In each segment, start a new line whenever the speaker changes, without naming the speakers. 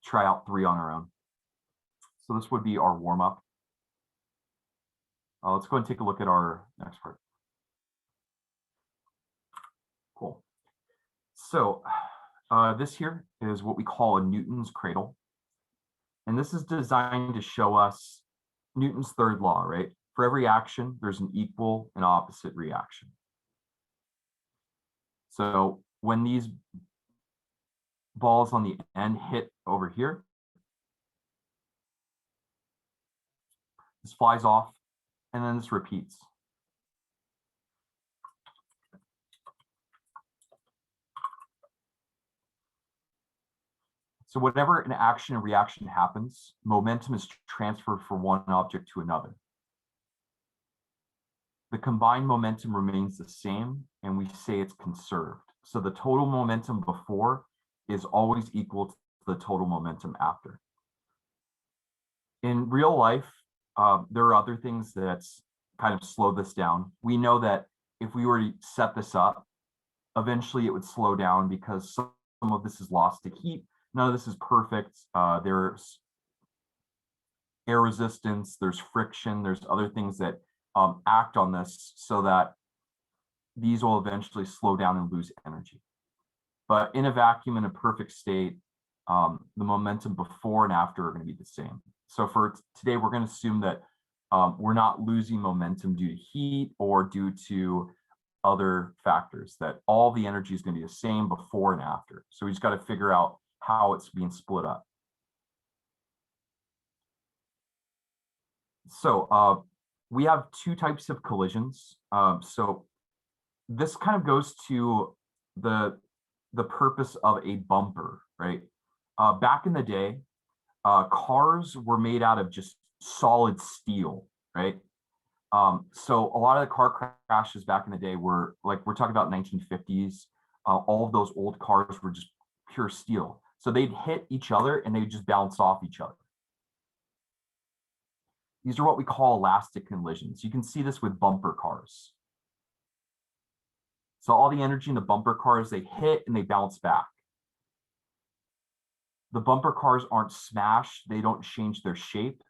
try out 3 on our own. So this would be our warm-up. Let's go and take a look at our next part. Cool. So this here is what we call a Newton's cradle. And this is designed to show us Newton's third law, right? For every action, there's an equal and opposite reaction. So when these balls on the end hit over here, this flies off, and then this repeats. So whenever an action and reaction happens, momentum is transferred from one object to another. The combined momentum remains the same, and we say it's conserved. So the total momentum before is always equal to the total momentum after. In real life, there are other things that kind of slow this down. We know that if we were to set this up, eventually it would slow down because some of this is lost to heat. None of this is perfect. There's air resistance, there's friction, there's other things that act on this so that these will eventually slow down and lose energy. But in a vacuum, in a perfect state, the momentum before and after are going to be the same. So for today, we're going to assume that we're not losing momentum due to heat or due to other factors, that all the energy is going to be the same before and after. So we just got to figure out how it's being split up. So we have 2 types of collisions. So this kind of goes to the purpose of a bumper, right? Back in the day, cars were made out of just solid steel, right? So a lot of the car crashes back in the day were, like, we're talking about 1950s. All of those old cars were just pure steel. So they'd hit each other and they'd just bounce off each other. These are what we call elastic collisions. You can see this with bumper cars. So all the energy in the bumper cars, they hit and they bounce back. The bumper cars aren't smashed, they don't change their shape,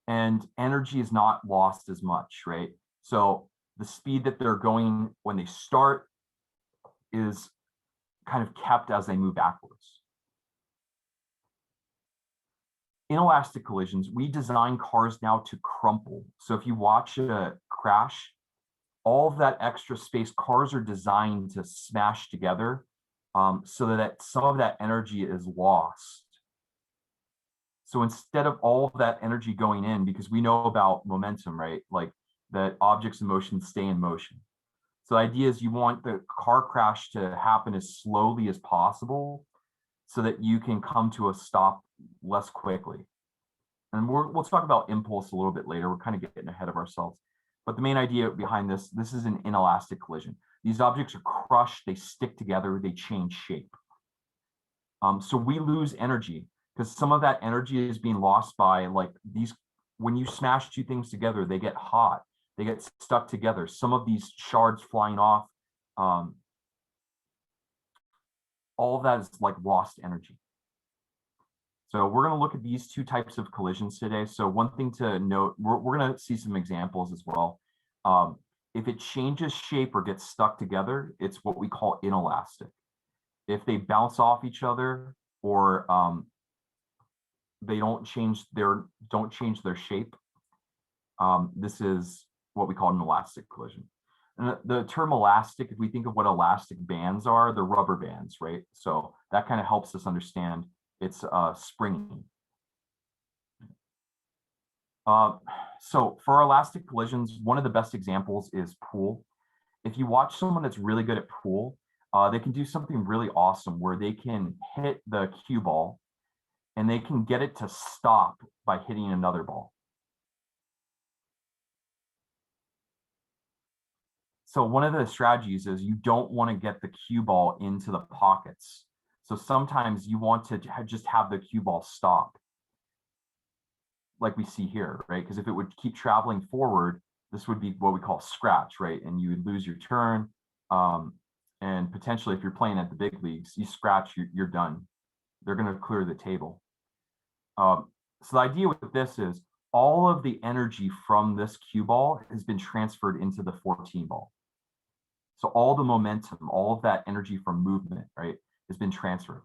and energy is not lost as much, right? So the speed that they're going when they start is kind of kept as they move backwards. Inelastic collisions, we design cars now to crumple. So if you watch a crash, all of that extra space, cars are designed to smash together so that some of that energy is lost. So instead of all of that energy going in, because we know about momentum, right? Like that objects in motion stay in motion. So the idea is you want the car crash to happen as slowly as possible so that you can come to a stop less quickly. And we'll talk about impulse a little bit later. We're kind of getting ahead of ourselves. But the main idea behind this is an inelastic collision. These objects are crushed, they stick together, they change shape. So we lose energy because some of that energy is being lost by, like, these, when you smash 2 things together, they get hot, they get stuck together. Some of these shards flying off, all of that is like lost energy. So we're going to look at these 2 types of collisions today. So one thing to note, we're going to see some examples as well. If it changes shape or gets stuck together, it's what we call inelastic. If they bounce off each other or they don't change their shape, this is what we call an elastic collision. And the term elastic, if we think of what elastic bands are, they're rubber bands, right? So that kind of helps us understand it's springy. So for elastic collisions, one of the best examples is pool. If you watch someone that's really good at pool, they can do something really awesome where they can hit the cue ball and they can get it to stop by hitting another ball. So one of the strategies is you don't want to get the cue ball into the pockets. So sometimes you want to just have the cue ball stop, like we see here, right? Because if it would keep traveling forward, this would be what we call scratch, right? And you would lose your turn. And potentially, if you're playing at the big leagues, you scratch, you're done. they're going to clear the table. So the idea with this is all of the energy from this cue ball has been transferred into the 14 ball. So all the momentum, all of that energy from movement, right, has been transferred.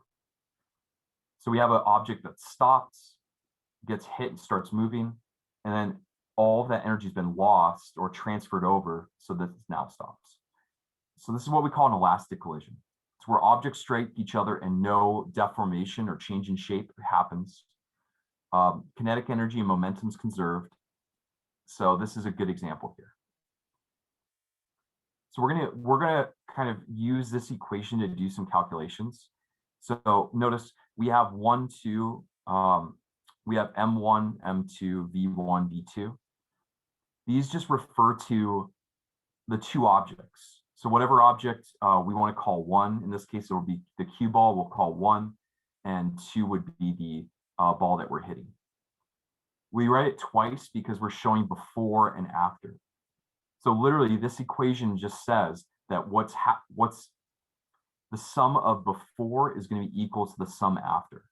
So we have an object that stops, gets hit and starts moving, and then all of that energy has been lost or transferred over, so that it now stops. So this is what we call an elastic collision. It's where objects strike each other and no deformation or change in shape happens. Kinetic energy and momentum is conserved. So this is a good example here. So we're gonna kind of use this equation to do some calculations. So notice we have we have M1, M2, V1, V2. These just refer to the two objects. So whatever object we want to call one, in this case, it will be the cue ball, we'll call one, and two would be the ball that we're hitting. We write it twice because we're showing before and after. So literally this equation just says that what's the sum of before is going to be equal to the sum after.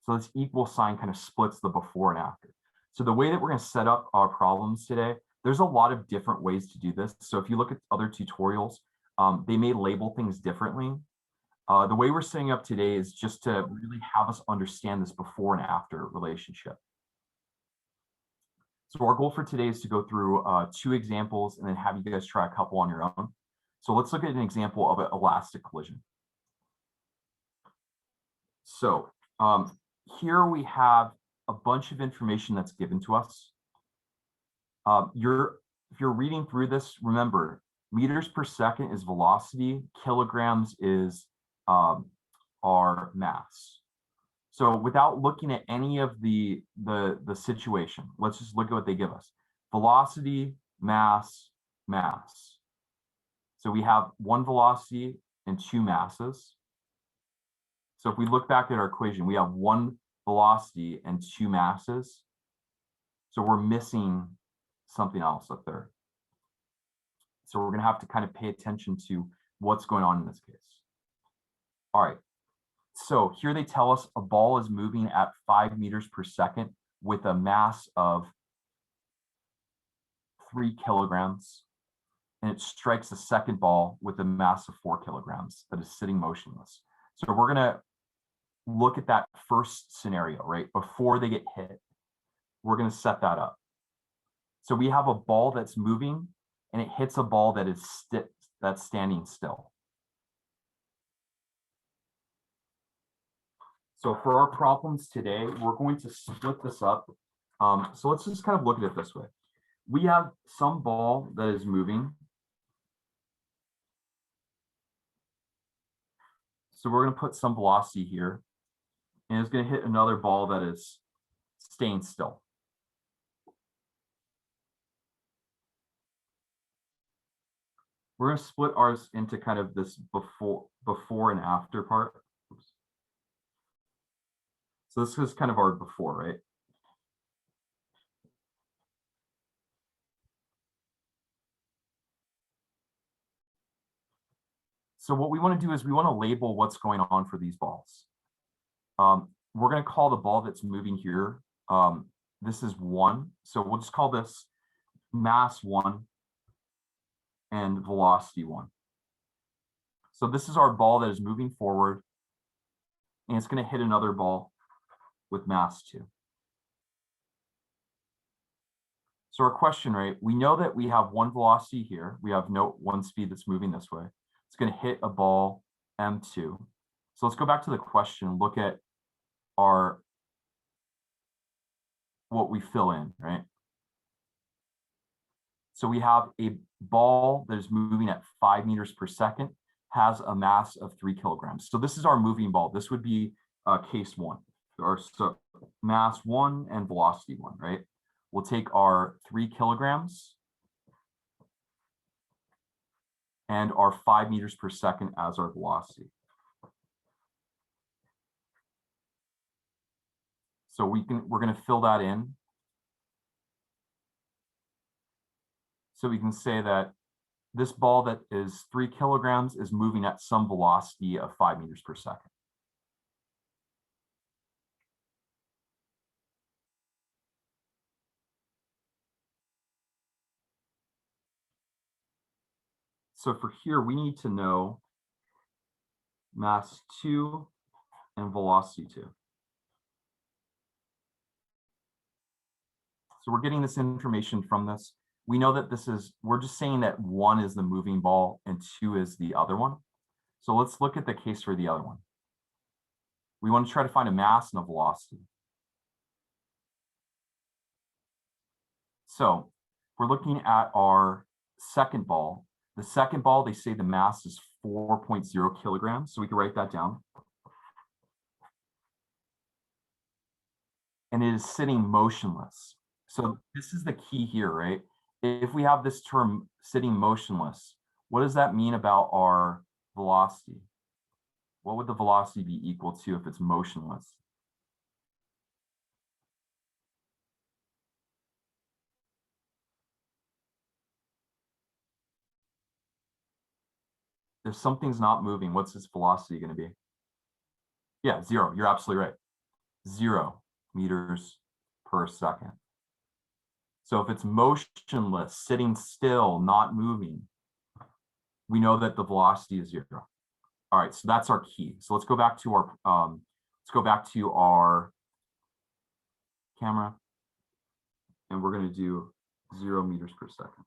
So this equal sign kind of splits the before and after. So the way that we're going to set up our problems today, there's a lot of different ways to do this. So if you look at other tutorials, they may label things differently. The way we're setting up today is just to really have us understand this before and after relationship. So our goal for today is to go through 2 examples and then have you guys try a couple on your own. So let's look at an example of an elastic collision. So here we have a bunch of information that's given to us. If you're reading through this, remember, meters per second is velocity, kilograms is our mass. So without looking at any of the situation, let's just look at what they give us. Velocity, mass, mass. So we have one velocity and 2 masses. So if we look back at our equation, we have one velocity and 2 masses. So we're missing something else up there. So we're going to have to kind of pay attention to what's going on in this case. All right. So here they tell us a ball is moving at 5 meters per second with a mass of 3 kilograms. And it strikes a second ball with a mass of 4 kilograms that is sitting motionless. So we're going to look at that first scenario, right? Before they get hit, we're going to set that up. So we have a ball that's moving and it hits a ball that is that's standing still. So for our problems today, we're going to split this up. So let's just kind of look at it this way. We have some ball that is moving. So we're going to put some velocity here, and it's going to hit another ball that is staying still. We're going to split ours into kind of this before and after part. Oops. So this is kind of our before, right? So what we want to do is we want to label what's going on for these balls. We're going to call the ball that's moving here. This is 1. So we'll just call this mass 1 and velocity 1. So this is our ball that is moving forward, and it's going to hit another ball with mass 2. So our question, right? We know that we have one velocity here. We have one speed that's moving this way. It's going to hit a ball M2. So let's go back to the question, look at what we fill in, right? So we have a ball that is moving at 5 meters per second, has a mass of 3 kilograms. So this is our moving ball. This would be case 1, or so mass 1 and velocity 1, right? We'll take our 3 kilograms and our 5 meters per second as our velocity. So we're going to fill that in. So we can say that this ball that is 3 kilograms is moving at some velocity of 5 meters per second. So for here, we need to know mass 2 and velocity 2. So we're getting this information from this. We know that we're just saying that 1 is the moving ball and 2 is the other one. So let's look at the case for the other one. We want to try to find a mass and a velocity. So we're looking at our second ball. The second ball, they say the mass is 4.0 kilograms. So we can write that down. And it is sitting motionless. So this is the key here, right? If we have this term sitting motionless, what does that mean about our velocity? What would the velocity be equal to if it's motionless? If something's not moving, what's its velocity going to be? Yeah, 0. You're absolutely right. 0 meters per second. So if it's motionless, sitting still, not moving, we know that the velocity is 0. All right, so that's our key. So let's go back to our camera, and we're going to do 0 meters per second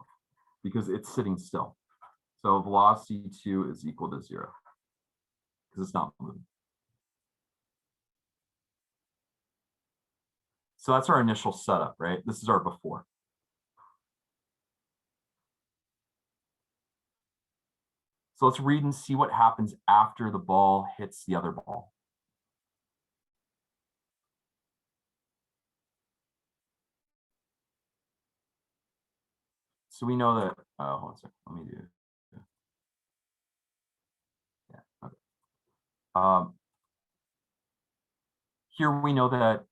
because it's sitting still. So velocity 2 is equal to 0 because it's not moving. So that's our initial setup, right? This is our before. So let's read and see what happens after the ball hits the other ball. So we know that, hold on a second, let me do it. Yeah, okay. Here we know that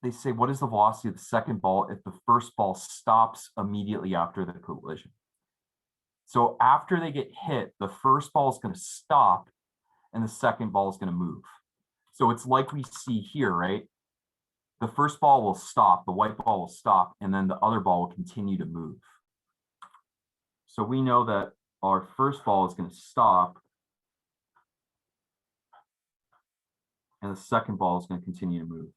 they say, what is the velocity of the second ball if the first ball stops immediately after the collision? So after they get hit, the first ball is going to stop and the second ball is going to move. So it's like we see here, right? The first ball will stop, the white ball will stop, and then the other ball will continue to move. So we know that our first ball is going to stop and the second ball is going to continue to move.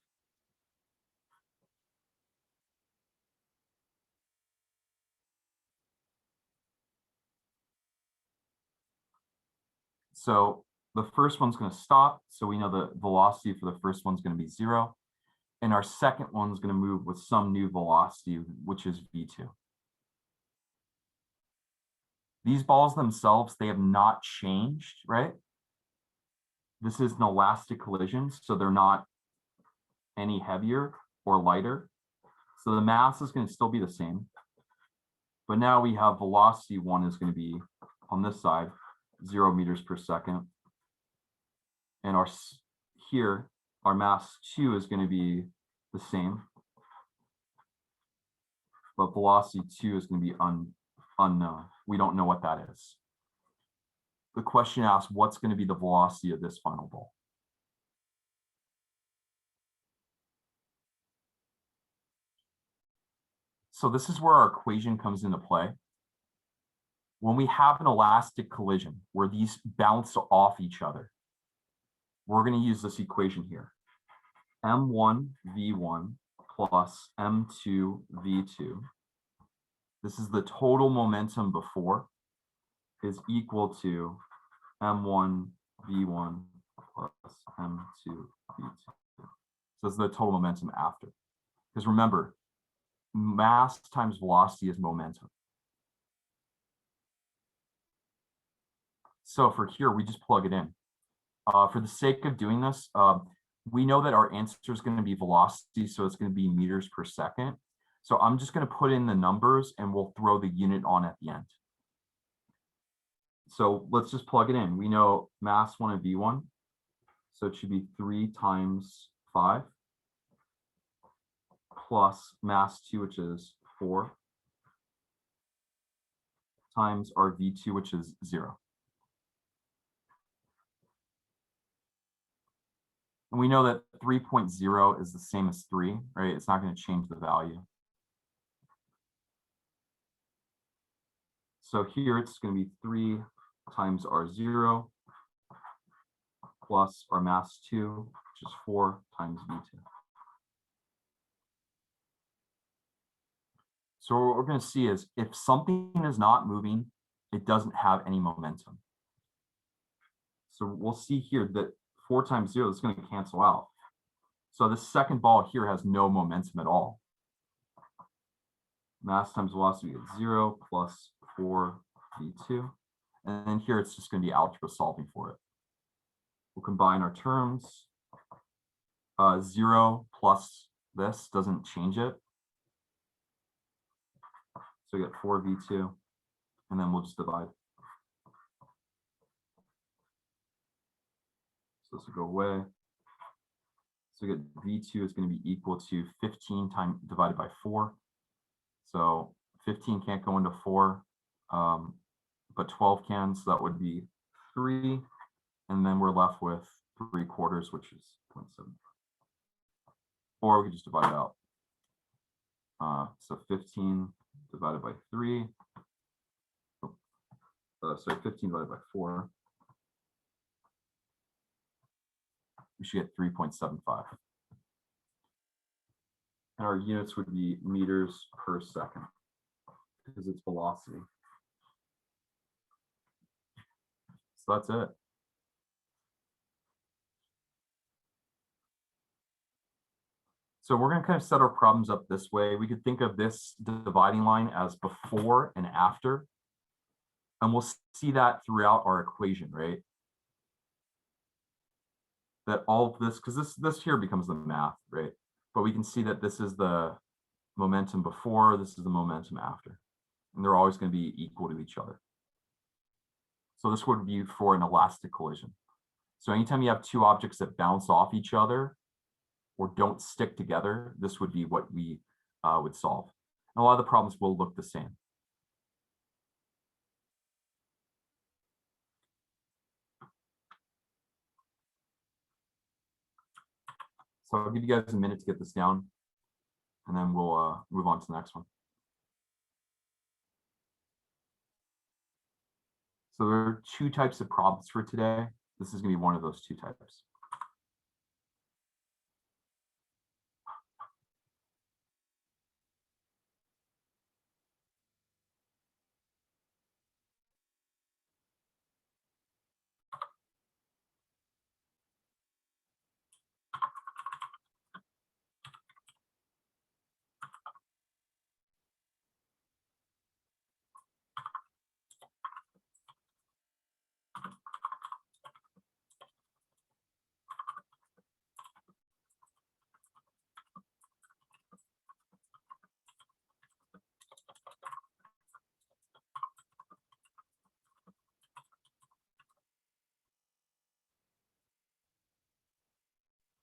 So the first one's going to stop. So we know the velocity for the first one's going to be 0. And our second one's going to move with some new velocity, which is v2. These balls themselves, they have not changed, right? This is an elastic collision, so they're not any heavier or lighter. So the mass is going to still be the same. But now we have velocity 1 is going to be on this side, 0 meters per second. And our mass 2 is going to be the same. But velocity 2 is going to be unknown. We don't know what that is. The question asks, what's going to be the velocity of this final ball? So this is where our equation comes into play. When we have an elastic collision where these bounce off each other, we're going to use this equation here. M1 V1 plus M2 V2. This is the total momentum before is equal to M1 V1 plus M2 V2. So this is the total momentum after. Because remember, mass times velocity is momentum. So for here, we just plug it in. For the sake of doing this, we know that our answer is going to be velocity, so it's going to be meters per second. So I'm just going to put in the numbers and we'll throw the unit on at the end. So let's just plug it in. We know mass 1 of V1, so it should be 3 times 5 plus mass 2, which is 4, times our V2, which is 0. And we know that 3.0 is the same as 3, right? It's not going to change the value. So here it's going to be 3 times r0 plus our mass 2, which is 4 times v2. So what we're going to see is if something is not moving, it doesn't have any momentum. So we'll see here that 4 times 0 is going to cancel out. So the second ball here has no momentum at all. Mass times velocity is 0 plus 4 v2. And then here it's just going to be algebra solving for it. We'll combine our terms. 0 plus this doesn't change it. So we get 4 v2, and then we'll just divide. So this will go away. So we get v2 is going to be equal to 15 divided by 4. So 15 can't go into 4, but 12 can, so that would be 3. And then we're left with 3/4, which is 0.7. Or we could just divide it out. So 15 divided by 3. Sorry, 15 divided by 4. We should get 3.75. And our units would be meters per second because it's velocity. So that's it. So we're going to kind of set our problems up this way. We could think of this dividing line as before and after. And we'll see that throughout our equation, right? That all of this, because this here becomes the math, right? But we can see that this is the momentum before, this is the momentum after. And they're always going to be equal to each other. So this would be for an elastic collision. So anytime you have two objects that bounce off each other or don't stick together, this would be what we would solve. And a lot of the problems will look the same. So I'll give you guys a minute to get this down, and then we'll move on to the next one. So there are 2 types of problems for today. This is going to be one of those 2 types.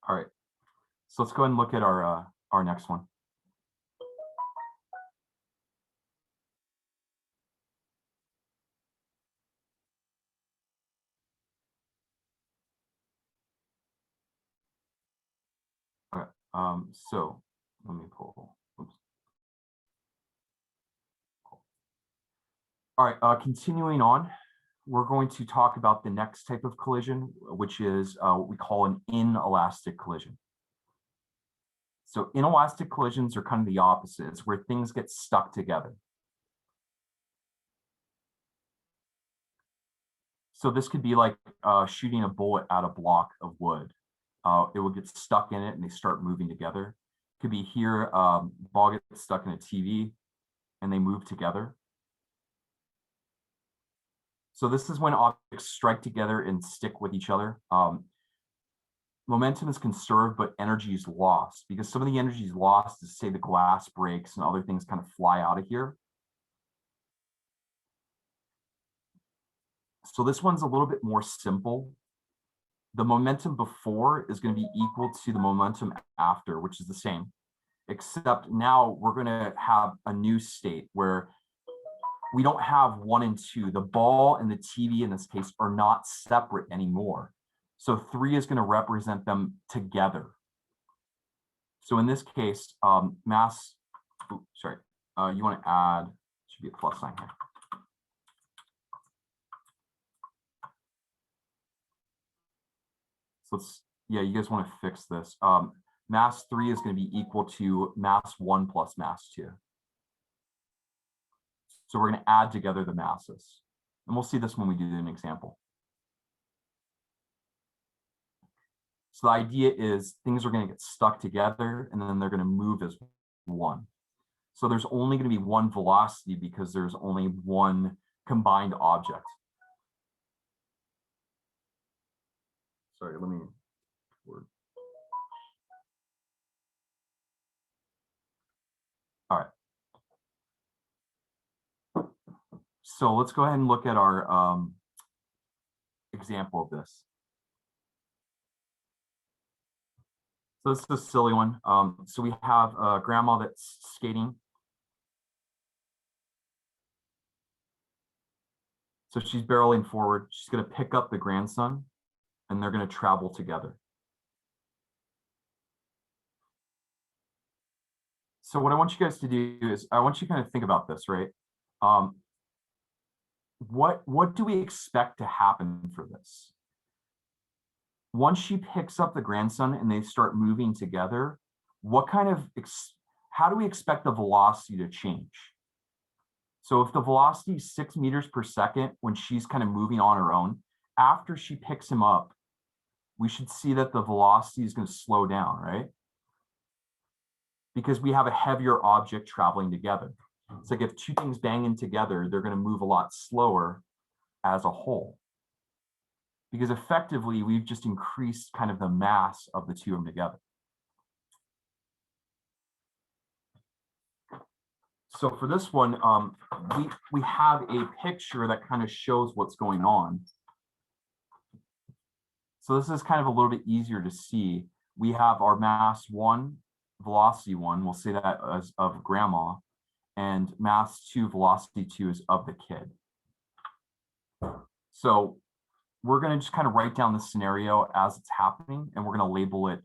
All right, so let's go ahead and look at our next one. Okay, so let me pull. Oops. All right, continuing on, we're going to talk about the next type of collision, which is what we call an inelastic collision. So inelastic collisions are kind of the opposite. It's where things get stuck together. So this could be like shooting a bullet at a block of wood. It will get stuck in it and they start moving together. It could be here, ball gets stuck in a TV and they move together. So this is when objects strike together and stick with each other. Momentum is conserved, but energy is lost because some of the energy is lost is, say, the glass breaks and other things kind of fly out of here. So this one's a little bit more simple. The momentum before is going to be equal to the momentum after, which is the same, except now we're going to have a new state where we don't have 1 and 2. The ball and the TV in this case are not separate anymore. So 3 is going to represent them together. So in this case, mass, you want to add, should be a plus sign here. So let's, yeah, you guys want to fix this. Mass 3 is going to be equal to mass 1 plus mass 2. So we're going to add together the masses. And we'll see this when we do an example. So the idea is things are going to get stuck together and then they're going to move as one. So there's only going to be one velocity because there's only one combined object. Sorry, let me word. All right. So let's go ahead and look at our example of this. So this is a silly one. So we have a grandma that's skating. So she's barreling forward. She's going to pick up the grandson and they're going to travel together. So what I want you guys to do is I want you to kind of think about this, right? What do we expect to happen for this? Once she picks up the grandson and they start moving together, how do we expect the velocity to change? So if the velocity is 6 meters per second when she's kind of moving on her own, after she picks him up, we should see that the velocity is going to slow down, right? Because we have a heavier object traveling together. It's like if two things banging together, they're going to move a lot slower as a whole. Because effectively, we've just increased kind of the mass of the two of them together. So for this one, we have a picture that kind of shows what's going on. So this is kind of a little bit easier to see. We have our mass 1, velocity 1, we'll say that as of grandma, and mass 2, velocity 2 is of the kid. So we're going to just kind of write down the scenario as it's happening, and we're going to label it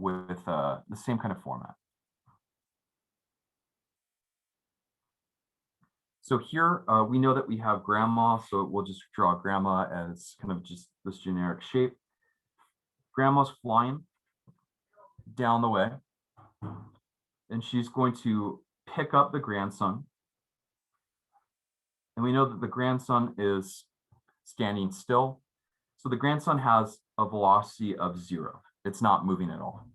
with the same kind of format. So here we know that we have grandma, so we'll just draw grandma as kind of just this generic shape. Grandma's flying down the way, and she's going to pick up the grandson. And we know that the grandson is standing still. So the grandson has a velocity of 0. It's not moving at all.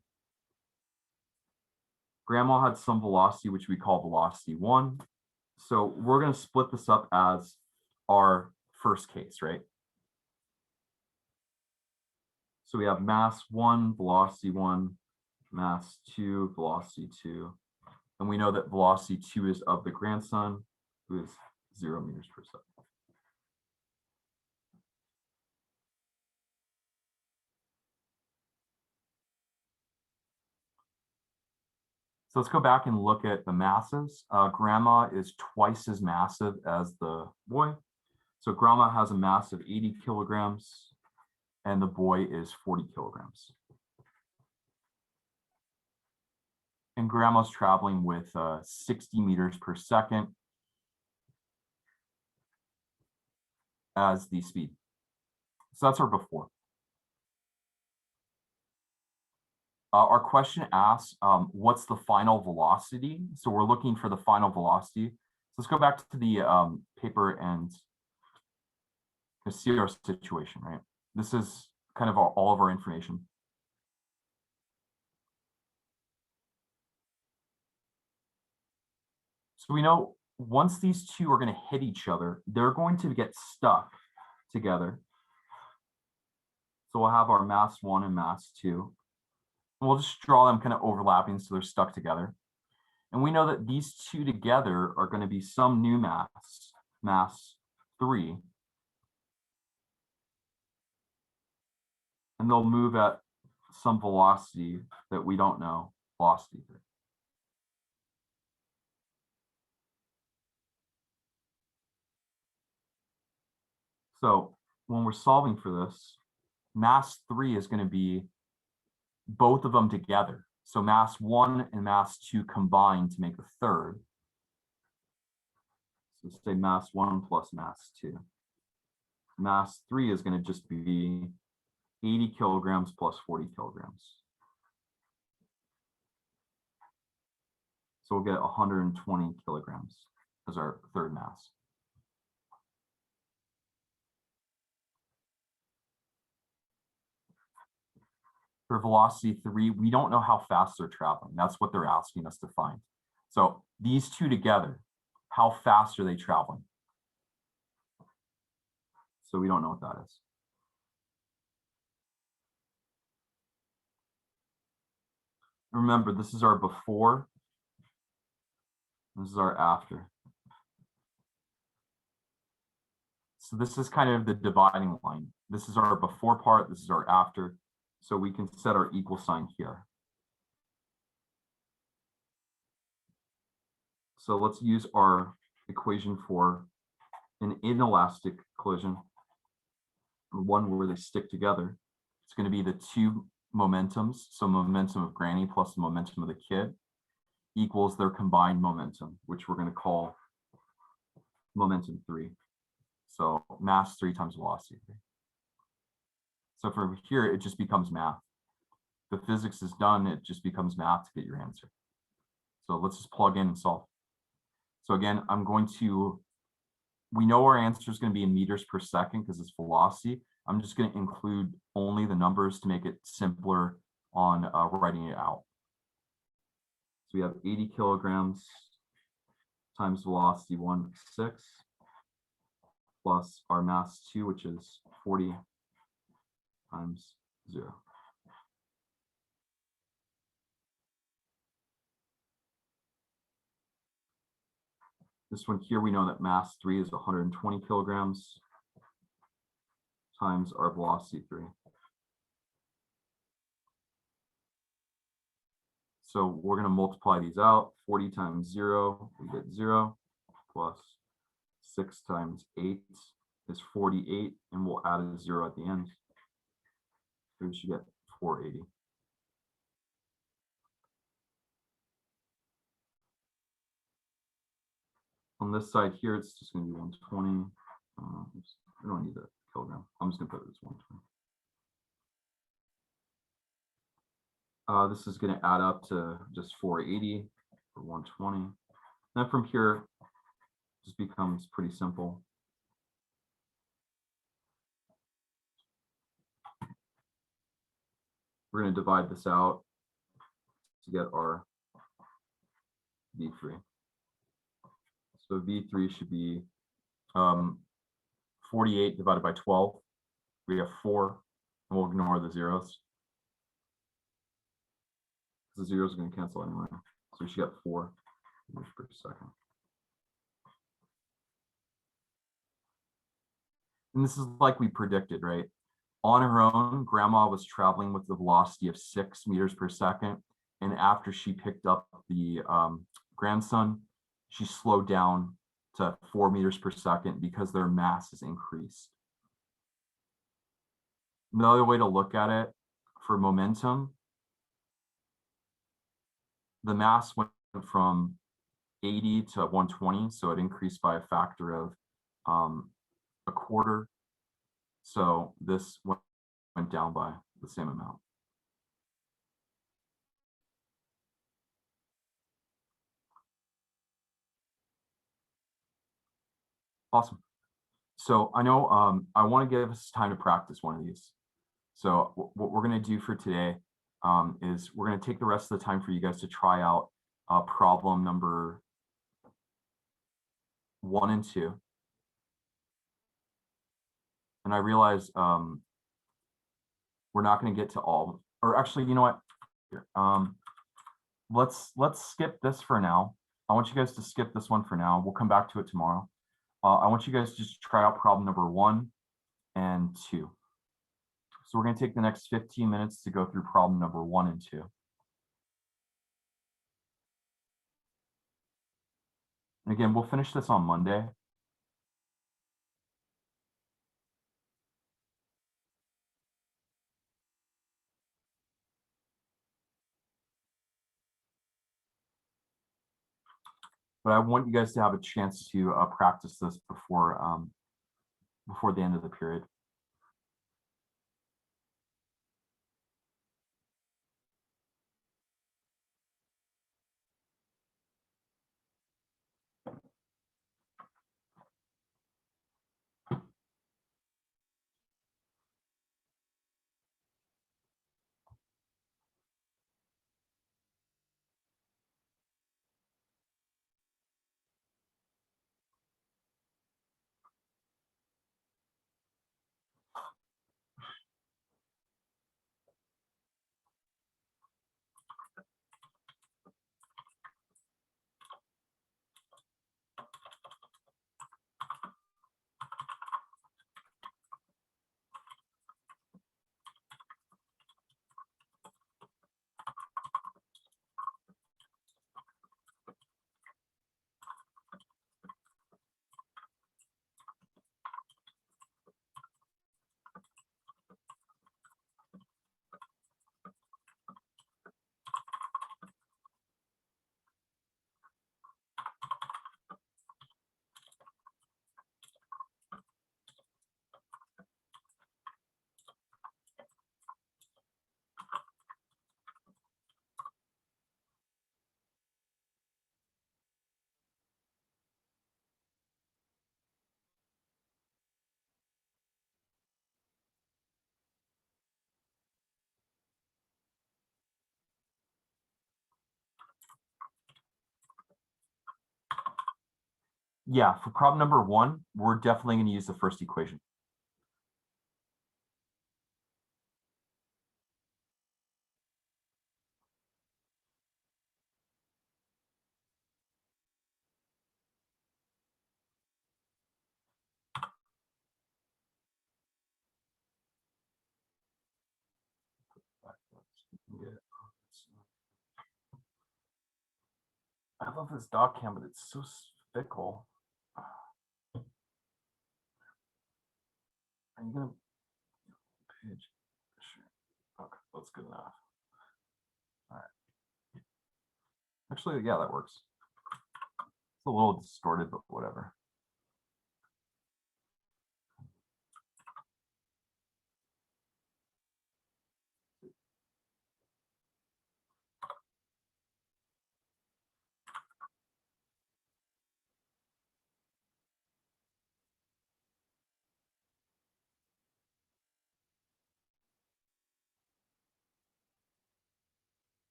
Grandma had some velocity, which we call velocity 1. So we're going to split this up as our first case, right? So we have mass 1, velocity 1, mass 2, velocity 2. And we know that velocity 2 is of the grandson, who is 0 meters per second. So let's go back and look at the masses. Grandma is twice as massive as the boy. So grandma has a mass of 80 kilograms and the boy is 40 kilograms. And grandma's traveling with 60 meters per second as the speed. So that's our before. Our question asks, what's the final velocity? So we're looking for the final velocity. So let's go back to the paper and see our situation, right? This is kind of all of our information. So we know once these two are going to hit each other, they're going to get stuck together. So we'll have our mass 1 and mass 2. We'll just draw them kind of overlapping so they're stuck together. And we know that these two together are going to be some new mass, mass 3. And they'll move at some velocity that we don't know, velocity 3. So when we're solving for this, mass 3 is going to be both of them together. So mass 1 and mass 2 combined to make the third. So say mass 1 plus mass 2. mass 3 is going to just be 80 kilograms plus 40 kilograms. So we'll get 120 kilograms as our third mass. For velocity 3, we don't know how fast they're traveling. That's what they're asking us to find. So these two together, how fast are they traveling? So we don't know what that is. Remember, this is our before. This is our after. So this is kind of the dividing line. This is our before part. This is our after. So we can set our equal sign here. So let's use our equation for an inelastic collision, one where they stick together. It's going to be the two momentums. So momentum of Granny plus the momentum of the kid equals their combined momentum, which we're going to call momentum 3. So mass 3 times velocity 3. So from here, it just becomes math. The physics is done, it just becomes math to get your answer. So let's just plug in and solve. So again, we know our answer is going to be in meters per second because it's velocity. I'm just going to include only the numbers to make it simpler on writing it out. So we have 80 kilograms times velocity 1/6 plus our mass 2, which is 40 times 0. This one here, we know that mass 3 is 120 kilograms times our velocity 3. So we're going to multiply these out. 40 times 0, we get 0, plus 6 times 8 is 48, and we'll add a 0 at the end. So we should get 480. On this side here, it's just going to be 120. I don't need a kilogram. I'm just going to put it as 120. This is going to add up to just 480 for 120. Then from here, it just becomes pretty simple. We're going to divide this out to get our V3. So V3 should be 48 divided by 12. We have 4, and we'll ignore the zeros. The zeros are going to cancel anyway. So we should get 4 meters per second. And this is like we predicted, right? On her own, Grandma was traveling with the velocity of 6 meters per second. And after she picked up the grandson, she slowed down to 4 meters per second because their mass is increased. Another way to look at it, for momentum, the mass went from 80 to 120, so it increased by a factor of a quarter. So this went down by the same amount. Awesome. So I know I want to give us time to practice one of these. So what we're going to do for today is we're going to take the rest of the time for you guys to try out problem number 1 and 2. And I realize we're not going to get to all, or actually, you know what? Here, let's skip this for now. I want you guys to skip this one for now. We'll come back to it tomorrow. I want you guys to just try out problem number 1 and 2. So we're going to take the next 15 minutes to go through problem number 1 and 2. And again, we'll finish this on Monday. But I want you guys to have a chance to practice this before before the end of the period. Yeah, for problem number 1, we're definitely going to use the first equation. I love this dog cam, but it's so fickle. Are you gonna page? Sure. Okay, that's good enough. All right. Actually, yeah, that works. It's a little distorted, but whatever.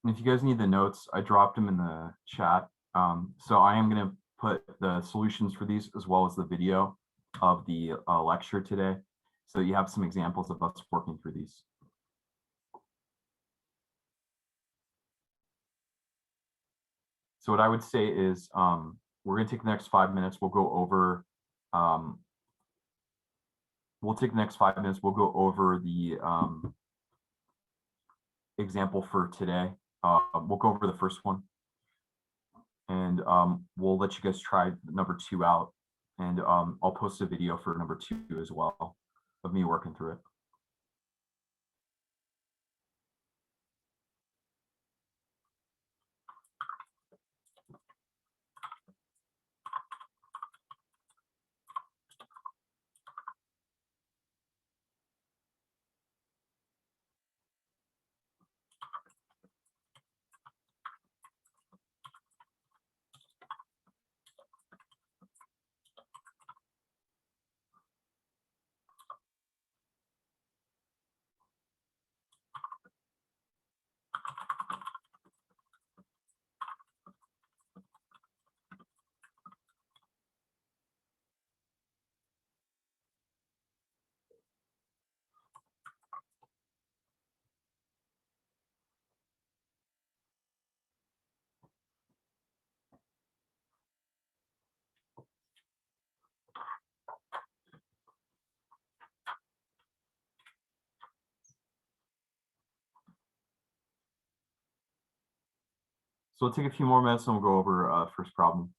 And if you guys need the notes, I dropped them in the chat. So I am going to put the solutions for these as well as the video of the lecture today, so that you have some examples of us working through these. So what I would say is we're going to take the next 5 minutes. We'll go over. We'll take the next 5 minutes. We'll go over the example for today. We'll go over the first one, and we'll let you guys try number 2 out, and I'll post a video for number 2 as well of me working through it. So we'll take a few more minutes and we'll go over first problem.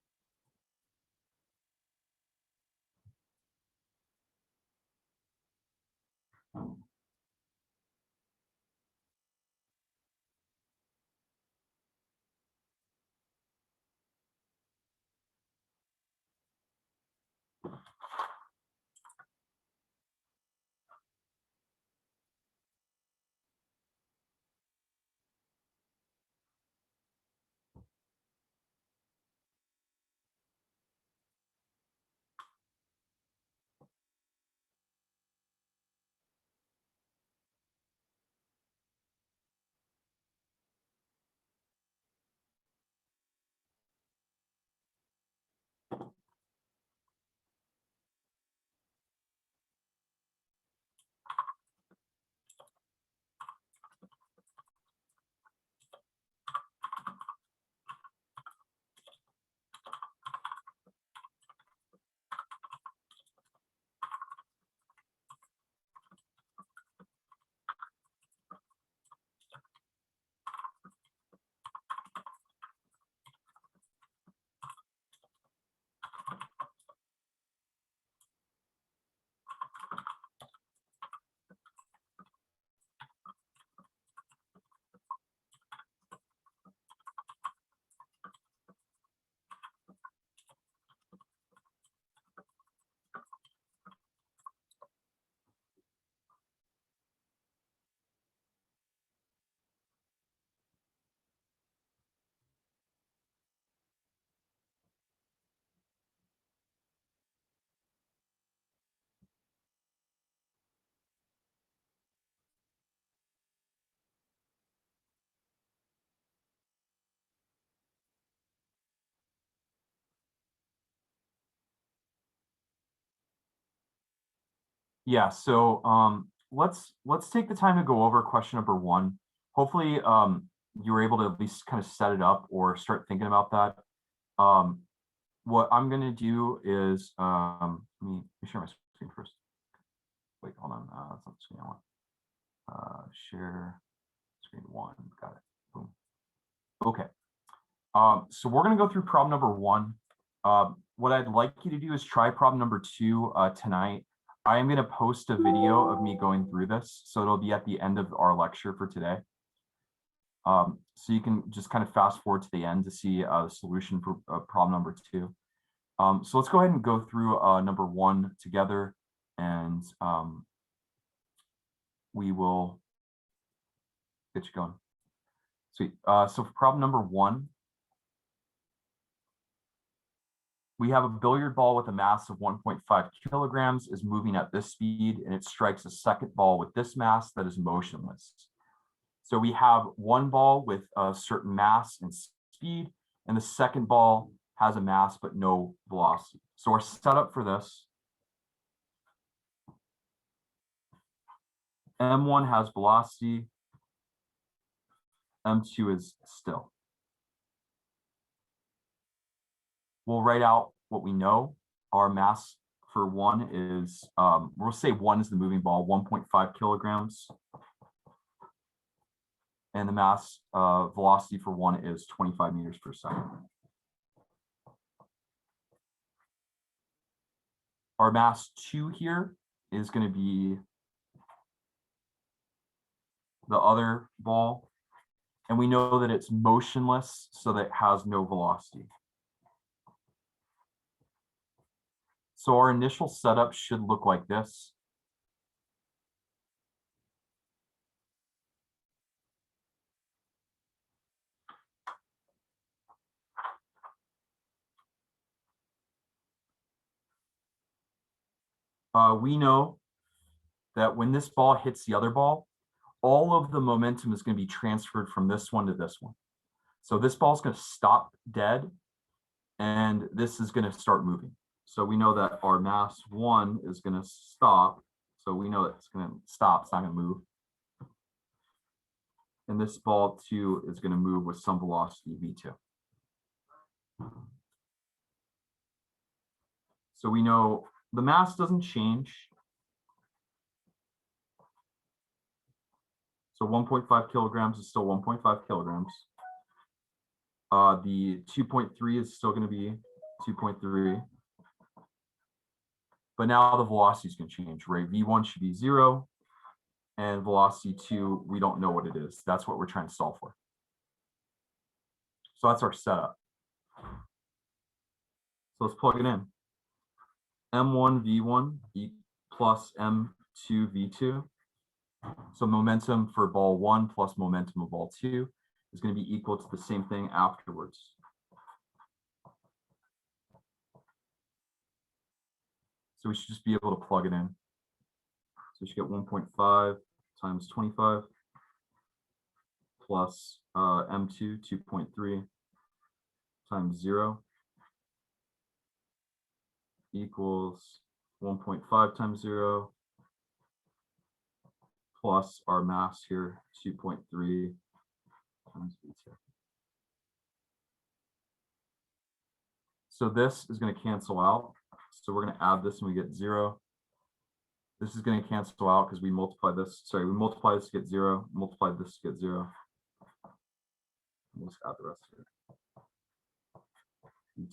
Yeah, so let's take the time to go over question number one. Hopefully you were able to at least kind of set it up or start thinking about that. What I'm going to do is let me share my screen first. Wait, hold on. That's not the screen I want. Share screen one. Got it. Boom. Okay. So we're going to go through problem number one. What I'd like you to do is try problem number two tonight. I am going to post a video of me going through this, so it'll be at the end of our lecture for today. So you can just kind of fast forward to the end to see the solution for problem number two. So let's go ahead and go through number one together, and we will get you going. Sweet. So for problem number one, we have a billiard ball with a mass of 1.5 kilograms is moving at this speed, and it strikes a second ball with this mass that is motionless. So we have one ball with a certain mass and speed, and the second ball has a mass but no velocity. So our setup for this, M1 has velocity, M2 is still. We'll write out what we know. Our mass for one is, we'll say one is the moving ball, 1.5 kilograms. And the mass velocity for one is 25 meters per second. Our mass two here is going to be the other ball. And we know that it's motionless, so that it has no velocity. So our initial setup should look like this. We know that when this ball hits the other ball, all of the momentum is going to be transferred from this one to this one. So this ball is going to stop dead, and this is going to start moving. So we know that our mass one is going to stop. So we know that it's going to stop, it's not going to move. And this ball two is going to move with some velocity v2. So we know the mass doesn't change. So 1.5 kilograms is still 1.5 kilograms. The 2.3 is still going to be 2.3. But now the velocity is going to change, right? V1 should be 0. And velocity 2, we don't know what it is. That's what we're trying to solve for. So that's our setup. So let's plug it in. M1 V1 plus M2 V2. So momentum for ball 1 plus momentum of ball 2 is going to be equal to the same thing afterwards. So we should just be able to plug it in. So we should get 1.5 times 25 plus M2 2.3 times 0 equals 1.5 times 0 plus our mass here, 2.3 times V2. So this is going to cancel out. So we're going to add this and we get 0. This is going to cancel out because we multiply this. Sorry, we multiply this to get 0, multiply this to get 0. Let's add the rest of it.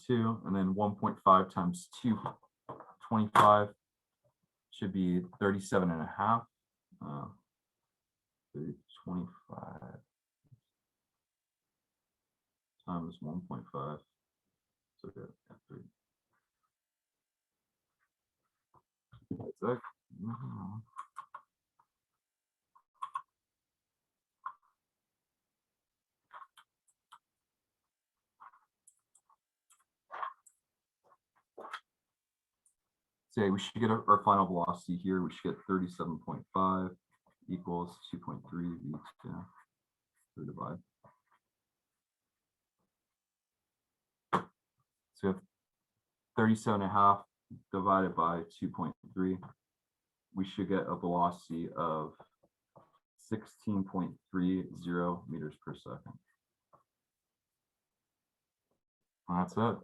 2, and then 1.5 times 2, 25 should be 37.5. 25 times 1.5. So good. 3. Say we should get our final velocity here. We should get 37.5 equals 2.3 v2 to divide. So we have 37.5 divided by 2.3. we should get a velocity of 16.30 meters per second. And that's it.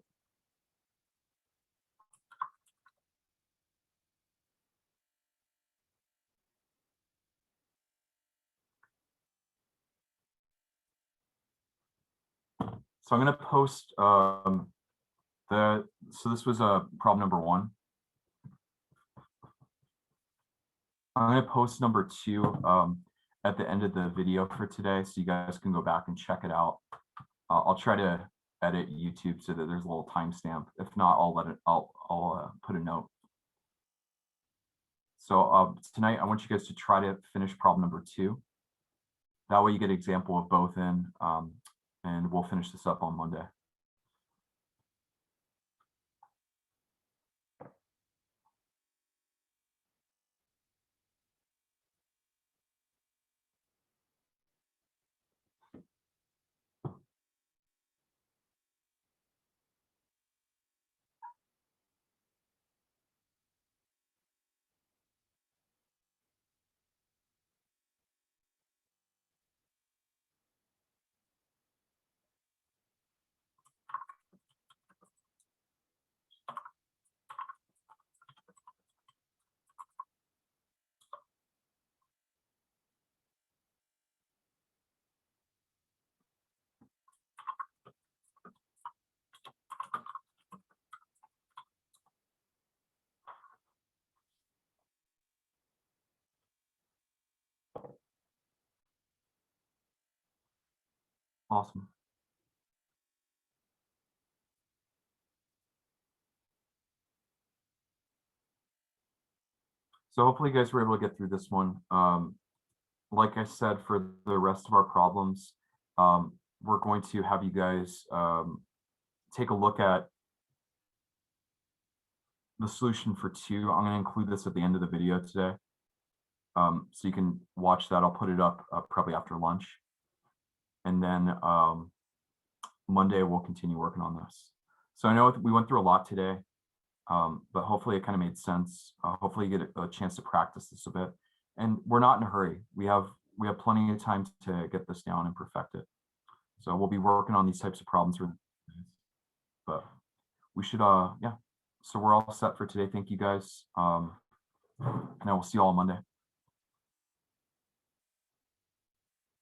So I'm going to post so this was problem number 1. I'm going to post number 2 at the end of the video for today, so you guys can go back and check it out. I'll try to edit YouTube so that there's a little timestamp. If not, I'll put a note. So tonight, I want you guys to try to finish problem number 2. That way you get an example of both in, and we'll finish this up on Monday. Awesome. So hopefully you guys were able to get through this one. Like I said, for the rest of our problems, we're going to have you guys take a look at the solution for 2. I'm going to include this at the end of the video today. So you can watch that. I'll put it up probably after lunch. And then Monday, we'll continue working on this. So I know we went through a lot today, but hopefully it kind of made sense. Hopefully you get a chance to practice this a bit. And we're not in a hurry. We have plenty of time to get this down and perfect it. So we'll be working on these types of problems. But we should, yeah. So we're all set for today. Thank you guys. And I will see you all Monday.